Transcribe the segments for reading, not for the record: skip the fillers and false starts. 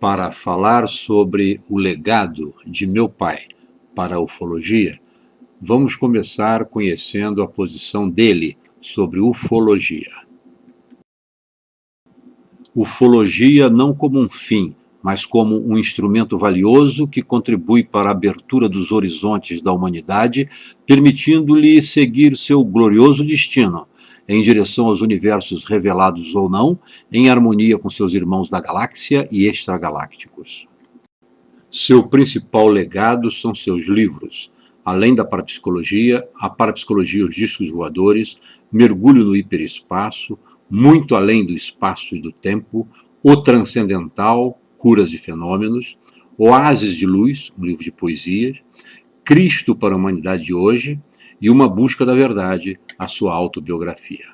Para falar sobre o legado de meu pai para a ufologia, vamos começar conhecendo a posição dele sobre ufologia. Ufologia não como um fim, mas como um instrumento valioso que contribui para a abertura dos horizontes da humanidade, permitindo-lhe seguir seu glorioso destino, em direção aos universos revelados ou não, em harmonia com seus irmãos da galáxia e extragalácticos. Seu principal legado são seus livros, além da parapsicologia, a parapsicologia e os discos voadores, Mergulho no hiperespaço, Muito além do espaço e do tempo, O Transcendental, Curas e Fenômenos, Oásis de Luz, um livro de poesias, Cristo para a Humanidade de Hoje e Uma Busca da Verdade, a sua autobiografia.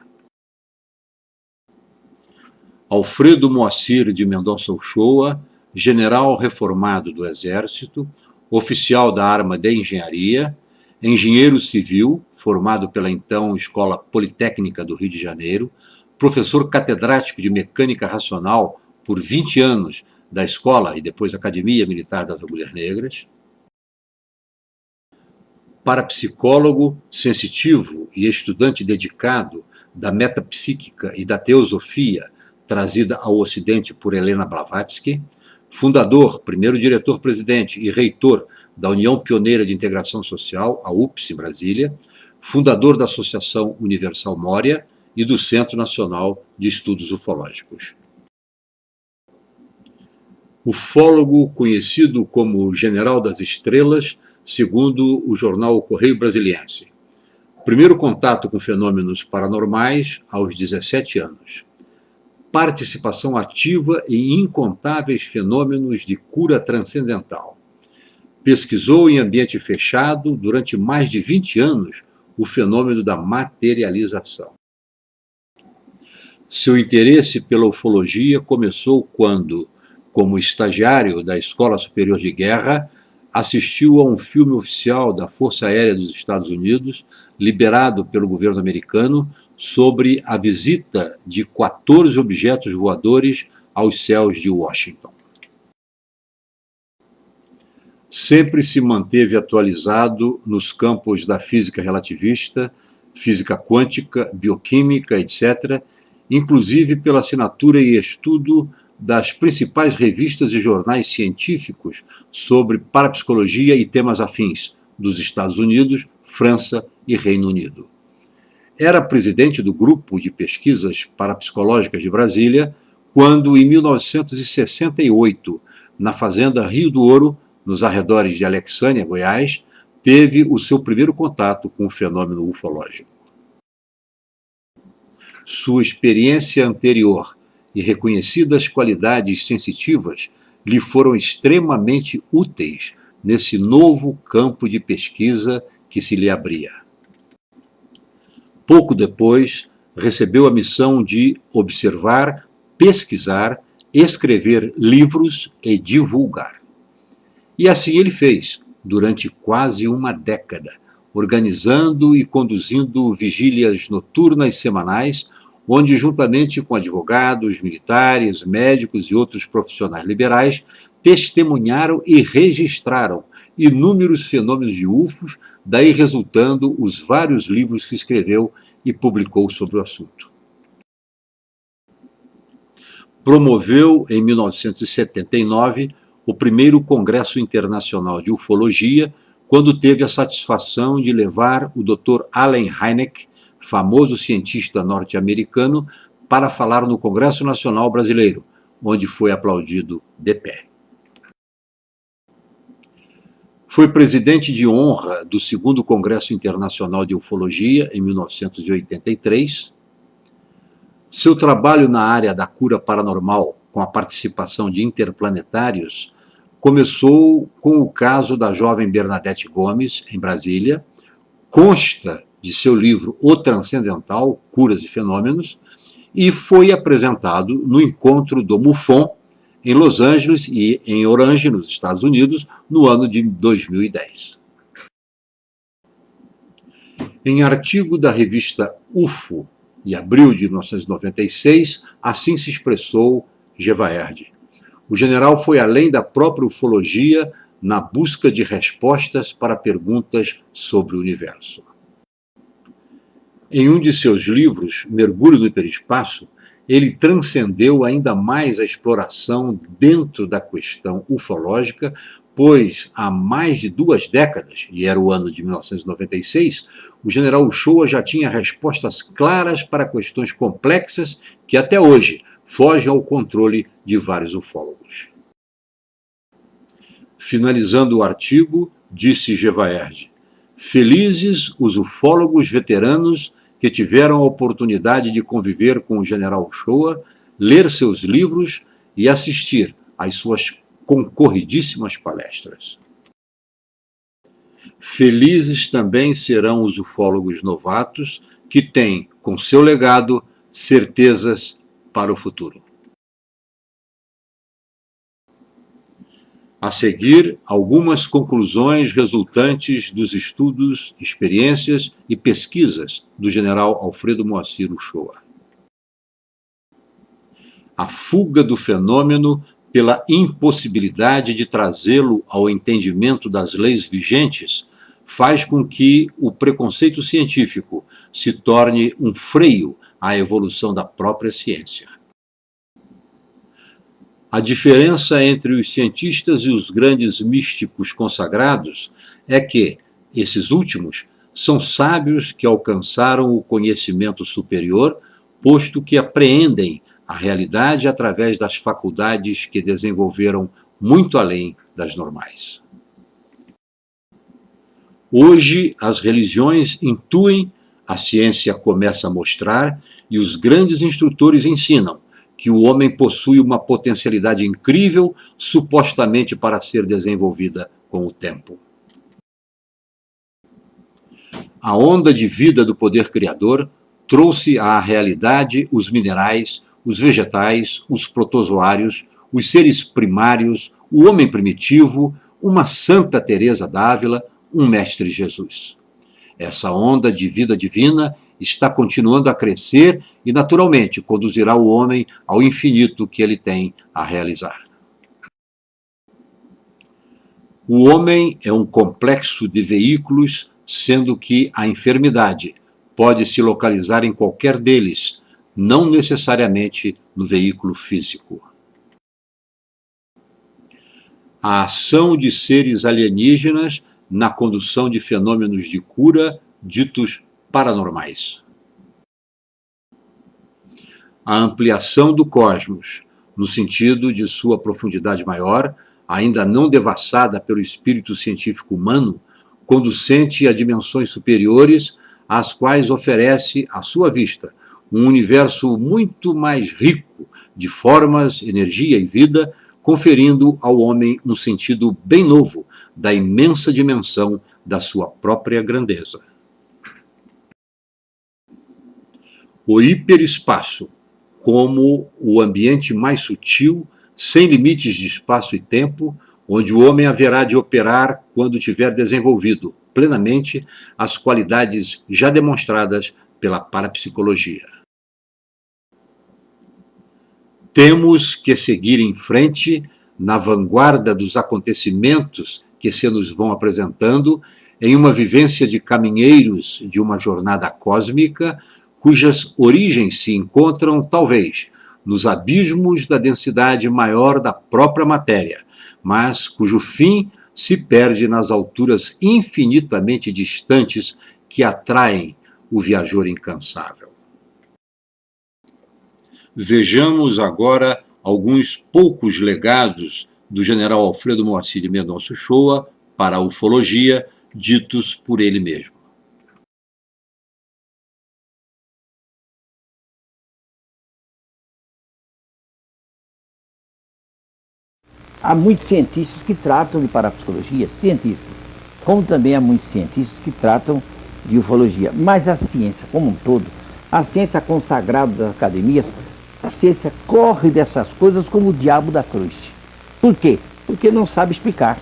Alfredo Moacir de Mendonça Uchoa, general reformado do Exército, oficial da arma de engenharia, engenheiro civil, formado pela então Escola Politécnica do Rio de Janeiro, professor catedrático de mecânica racional por 20 anos da Escola e depois Academia Militar das Agulhas Negras, parapsicólogo sensitivo e estudante dedicado da metapsíquica e da teosofia trazida ao Ocidente por Helena Blavatsky, fundador, primeiro diretor-presidente e reitor da União Pioneira de Integração Social, a UPS em Brasília, fundador da Associação Universal Moria e do Centro Nacional de Estudos Ufológicos. Ufólogo conhecido como General das Estrelas, segundo o jornal O Correio Brasiliense. Primeiro contato com fenômenos paranormais aos 17 anos. Participação ativa em incontáveis fenômenos de cura transcendental. Pesquisou em ambiente fechado durante mais de 20 anos o fenômeno da materialização. Seu interesse pela ufologia começou quando, como estagiário da Escola Superior de Guerra, assistiu a um filme oficial da Força Aérea dos Estados Unidos, liberado pelo governo americano, sobre a visita de 14 objetos voadores aos céus de Washington. Sempre se manteve atualizado nos campos da física relativista, física quântica, bioquímica, etc., inclusive pela assinatura e estudo das principais revistas e jornais científicos sobre parapsicologia e temas afins dos Estados Unidos, França e Reino Unido. Era presidente do Grupo de Pesquisas Parapsicológicas de Brasília quando, em 1968, na Fazenda Rio do Ouro, nos arredores de Alexânia, Goiás, teve o seu primeiro contato com o fenômeno ufológico. Sua experiência anterior e reconhecidas qualidades sensitivas lhe foram extremamente úteis nesse novo campo de pesquisa que se lhe abria. Pouco depois, recebeu a missão de observar, pesquisar, escrever livros e divulgar. E assim ele fez, durante quase uma década, organizando e conduzindo vigílias noturnas semanais, onde, juntamente com advogados, militares, médicos e outros profissionais liberais, testemunharam e registraram inúmeros fenômenos de UFOs, daí resultando os vários livros que escreveu e publicou sobre o assunto. Promoveu, em 1979, o primeiro Congresso Internacional de Ufologia, quando teve a satisfação de levar o Dr. Allen Hynek, famoso cientista norte-americano, para falar no Congresso Nacional Brasileiro, onde foi aplaudido de pé. Foi presidente de honra do segundo Congresso Internacional de Ufologia, em 1983. Seu trabalho na área da cura paranormal, com a participação de interplanetários, começou com o caso da jovem Bernadette Gomes, em Brasília, consta de seu livro O Transcendental, Curas e Fenômenos, e foi apresentado no encontro do MUFON, em Los Angeles e em Orange, nos Estados Unidos, no ano de 2010. Em artigo da revista UFO, em abril de 1996, assim se expressou Gevaerd: O general foi além da própria ufologia na busca de respostas para perguntas sobre o universo. Em um de seus livros, Mergulho no Hiperespaço, ele transcendeu ainda mais a exploração dentro da questão ufológica, pois há mais de 2 décadas, e era o ano de 1996, o general Uchoa já tinha respostas claras para questões complexas que até hoje fogem ao controle de vários ufólogos. Finalizando o artigo, disse Gevaerd: felizes os ufólogos veteranos que tiveram a oportunidade de conviver com o general Uchoa, ler seus livros e assistir às suas concorridíssimas palestras. Felizes também serão os ufólogos novatos que têm, com seu legado, certezas para o futuro. A seguir, algumas conclusões resultantes dos estudos, experiências e pesquisas do general Alfredo Moacir Uchoa. A fuga do fenômeno pela impossibilidade de trazê-lo ao entendimento das leis vigentes faz com que o preconceito científico se torne um freio à evolução da própria ciência. A diferença entre os cientistas e os grandes místicos consagrados é que esses últimos são sábios que alcançaram o conhecimento superior, posto que apreendem a realidade através das faculdades que desenvolveram muito além das normais. Hoje, as religiões intuem, a ciência começa a mostrar e os grandes instrutores ensinam que o homem possui uma potencialidade incrível, supostamente para ser desenvolvida com o tempo. A onda de vida do poder criador trouxe à realidade os minerais, os vegetais, os protozoários, os seres primários, o homem primitivo, uma Santa Teresa d'Ávila, um Mestre Jesus. Essa onda de vida divina está continuando a crescer e, naturalmente, conduzirá o homem ao infinito que ele tem a realizar. O homem é um complexo de veículos, sendo que a enfermidade pode se localizar em qualquer deles, não necessariamente no veículo físico. A ação de seres alienígenas na condução de fenômenos de cura ditos paranormais. A ampliação do cosmos, no sentido de sua profundidade maior, ainda não devassada pelo espírito científico humano, conducente a dimensões superiores, às quais oferece, à sua vista, um universo muito mais rico de formas, energia e vida, conferindo ao homem um sentido bem novo da imensa dimensão da sua própria grandeza. O hiperespaço, como o ambiente mais sutil, sem limites de espaço e tempo, onde o homem haverá de operar quando tiver desenvolvido plenamente as qualidades já demonstradas pela parapsicologia. Temos que seguir em frente, na vanguarda dos acontecimentos que se nos vão apresentando, em uma vivência de caminheiros de uma jornada cósmica, cujas origens se encontram, talvez, nos abismos da densidade maior da própria matéria, mas cujo fim se perde nas alturas infinitamente distantes que atraem o viajor incansável. Vejamos agora alguns poucos legados do general Alfredo Moacir de Mendonça Uchoa para a ufologia, ditos por ele mesmo. Há muitos cientistas que tratam de parapsicologia, cientistas, como também há muitos cientistas que tratam de ufologia. Mas a ciência como um todo, a ciência consagrada das academias, a ciência corre dessas coisas como o diabo da cruz. Por quê? Porque não sabe explicar.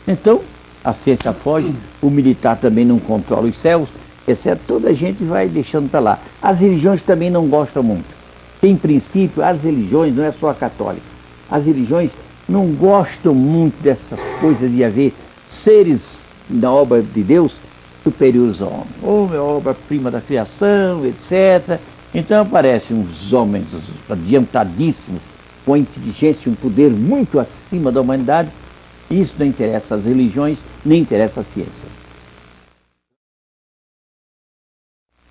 Então, a ciência foge, o militar também não controla os céus, exceto toda a gente vai deixando para lá. As religiões também não gostam muito. Em princípio, as religiões, não é só a católica, as religiões não gostam muito dessas coisas de haver seres na obra de Deus superiores ao homem. Ou é obra-prima da criação, etc. Então aparecem uns homens adiantadíssimos, com inteligência e um poder muito acima da humanidade. Isso não interessa às religiões, nem interessa à ciência.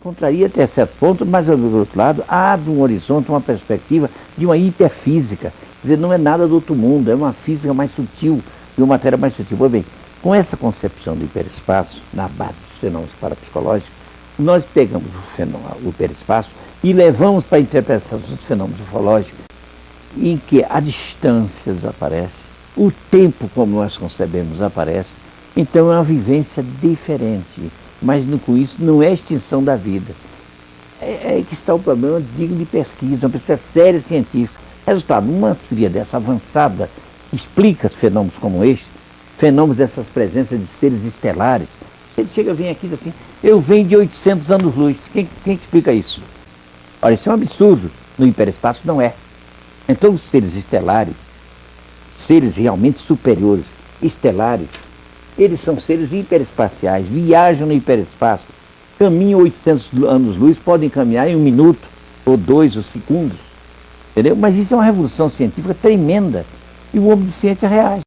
Contraria até certo ponto, mas, do outro lado, abre um horizonte, uma perspectiva de uma hiperfísica. Quer dizer, não é nada do outro mundo, é uma física mais sutil, de uma matéria mais sutil. Pois bem, com essa concepção do hiperespaço, na base dos fenômenos parapsicológicos, nós pegamos o hiperespaço e levamos para a interpretação dos fenômenos ufológicos, em que a distância desaparece, o tempo como nós concebemos aparece. Então é uma vivência diferente. Mas com isso não é extinção da vida. É aí que está o problema digno de pesquisa, uma pesquisa séria científica. Resultado, uma teoria dessa avançada explica fenômenos como este, fenômenos dessas presenças de seres estelares. Ele vem aqui e diz assim, eu venho de 800 anos-luz. Quem explica isso? Olha, isso é um absurdo. No hiperespaço não é. Então os seres estelares, seres realmente superiores, estelares, eles são seres hiperespaciais, viajam no hiperespaço, caminham 800 anos-luz, podem caminhar em 1 minuto, ou 2, ou segundos, entendeu? Mas isso é uma revolução científica tremenda, e o homem de ciência reage.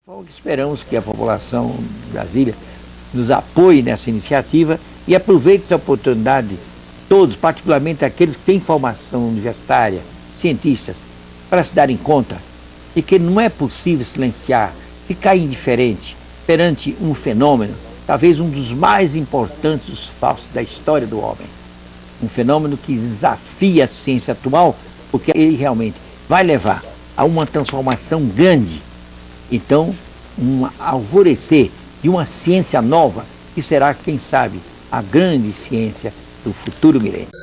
Então, esperamos que a população de Brasília nos apoie nessa iniciativa e aproveite essa oportunidade, todos, particularmente aqueles que têm formação universitária, cientistas, para se darem conta de que não é possível silenciar, ficar indiferente perante um fenômeno, talvez um dos mais importantes dos falsos da história do homem. Um fenômeno que desafia a ciência atual, porque ele realmente vai levar a uma transformação grande. Então, um alvorecer de uma ciência nova, que será, quem sabe, a grande ciência do futuro milênio.